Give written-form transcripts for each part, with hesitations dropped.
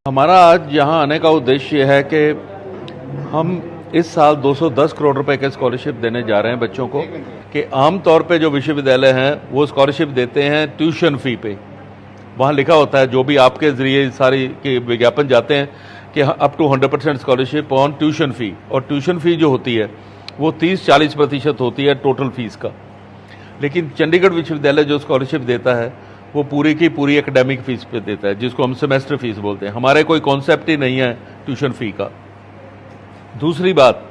हमारा आज यहाँ आने का उद्देश्य यह है कि हम इस साल 210 करोड़ रुपए के स्कॉलरशिप देने जा रहे हैं बच्चों को। कि आम तौर पे जो विश्वविद्यालय हैं वो स्कॉलरशिप देते हैं ट्यूशन फ़ी पे। वहाँ लिखा होता है, जो भी आपके ज़रिए सारी के विज्ञापन जाते हैं कि up to 100% scholarship on tuition fee, और ट्यूशन फ़ी जो होती है वो 30-40% होती है टोटल फीस का। लेकिन चंडीगढ़ विश्वविद्यालय जो स्कॉलरशिप देता है वो पूरी की पूरी एकेडमिक फ़ीस पे देता है, जिसको हम सेमेस्टर फीस बोलते हैं। हमारे कोई कॉन्सेप्ट ही नहीं है ट्यूशन फ़ी का। दूसरी बात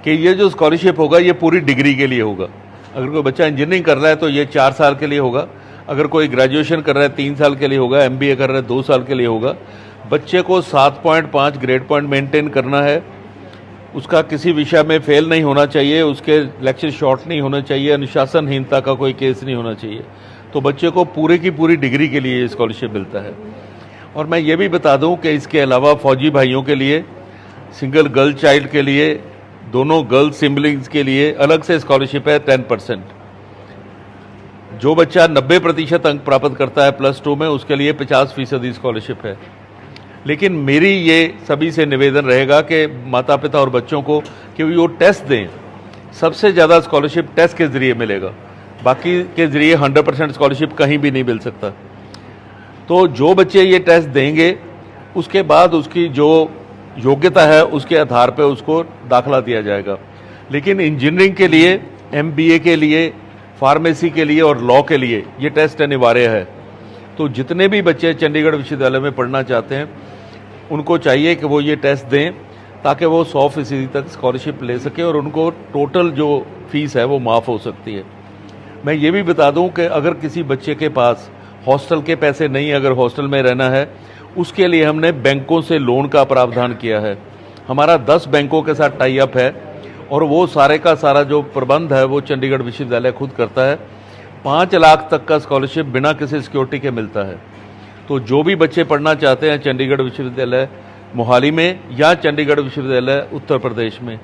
कि ये जो स्कॉलरशिप होगा ये पूरी डिग्री के लिए होगा। अगर कोई बच्चा इंजीनियरिंग कर रहा है तो ये 4 साल के लिए होगा, अगर कोई ग्रेजुएशन कर रहा है 3 साल के लिए होगा, MBA कर रहा है 2 साल के लिए होगा। बच्चे को 7.5 ग्रेड पॉइंट मेंटेन करना है, उसका किसी विषय में फेल नहीं होना चाहिए, उसके लेक्चर शॉर्ट नहीं होना चाहिए, अनुशासनहीनता का कोई केस नहीं होना चाहिए। तो बच्चे को पूरे की पूरी डिग्री के लिए स्कॉलरशिप मिलता है। और मैं ये भी बता दूं कि इसके अलावा फौजी भाइयों के लिए, सिंगल गर्ल चाइल्ड के लिए, दोनों गर्ल सिबलिंग्स के लिए अलग से स्कॉलरशिप है 10%। जो बच्चा 90% अंक प्राप्त करता है +2 में, उसके लिए 50% स्कॉलरशिप है। लेकिन मेरी ये सभी से निवेदन रहेगा कि माता पिता और बच्चों को कि वो टेस्ट दें। सबसे ज़्यादा स्कॉलरशिप टेस्ट के ज़रिए मिलेगा, बाकी के ज़रिए 100% स्कॉलरशिप कहीं भी नहीं मिल सकता। तो जो बच्चे ये टेस्ट देंगे उसके बाद उसकी जो योग्यता है उसके आधार पर उसको दाखिला दिया जाएगा। लेकिन इंजीनियरिंग के लिए, MBA के लिए, फार्मेसी के लिए और लॉ के लिए ये टेस्ट अनिवार्य है। तो जितने भी बच्चे चंडीगढ़ विश्वविद्यालय में पढ़ना चाहते हैं उनको चाहिए कि वो ये टेस्ट दें ताकि वो 100% तक स्कॉलरशिप ले सकें और उनको टोटल जो फीस है वो माफ़ हो सकती है। मैं ये भी बता दूं कि अगर किसी बच्चे के पास हॉस्टल के पैसे नहीं, अगर हॉस्टल में रहना है, उसके लिए हमने बैंकों से लोन का प्रावधान किया है। हमारा 10 बैंकों के साथ टाई अप है और वो सारे का सारा जो प्रबंध है वो चंडीगढ़ विश्वविद्यालय खुद करता है। 5 लाख तक का स्कॉलरशिप बिना किसी सिक्योरिटी के मिलता है। तो जो भी बच्चे पढ़ना चाहते हैं चंडीगढ़ विश्वविद्यालय मोहाली में या चंडीगढ़ विश्वविद्यालय उत्तर प्रदेश में,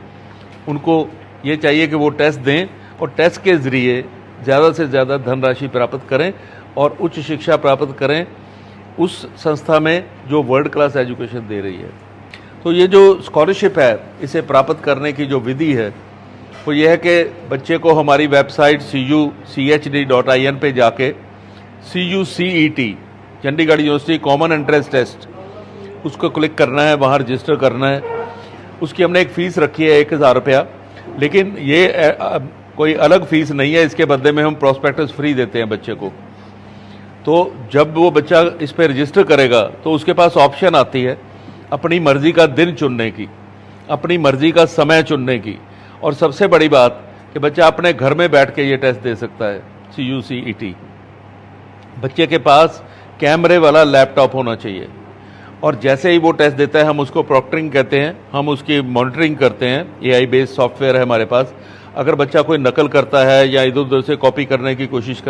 उनको ये चाहिए कि वो टेस्ट दें और टेस्ट के ज़रिए ज़्यादा से ज़्यादा धनराशि प्राप्त करें और उच्च शिक्षा प्राप्त करें उस संस्था में जो वर्ल्ड क्लास एजुकेशन दे रही है। तो ये जो स्कॉलरशिप है इसे प्राप्त करने की जो विधि है वो ये है कि बच्चे को हमारी वेबसाइट cuchd.in पे जाके CUCET Chandigarh university common entrance test उसको क्लिक करना है, वहाँ रजिस्टर करना है। उसकी हमने एक फ़ीस रखी है 1000 रुपया, लेकिन ये कोई अलग फ़ीस नहीं है। इसके बदले में हम प्रोस्पेक्टस फ्री देते हैं बच्चे को। तो जब वो बच्चा इस पर रजिस्टर करेगा तो उसके पास ऑप्शन आती है अपनी मर्ज़ी का दिन चुनने की, अपनी मर्ज़ी का समय चुनने की, और सबसे बड़ी बात कि बच्चा अपने घर में बैठ के ये टेस्ट दे सकता है। CUCET बच्चे के पास कैमरे वाला लैपटॉप होना चाहिए और जैसे ही वो टेस्ट देता है हम उसको प्रॉक्टरिंग कहते हैं, हम उसकी मॉनिटरिंग करते हैं। AI बेस्ड सॉफ्टवेयर है हमारे पास। अगर बच्चा कोई नकल करता है या इधर उधर से कॉपी करने की कोशिश करता है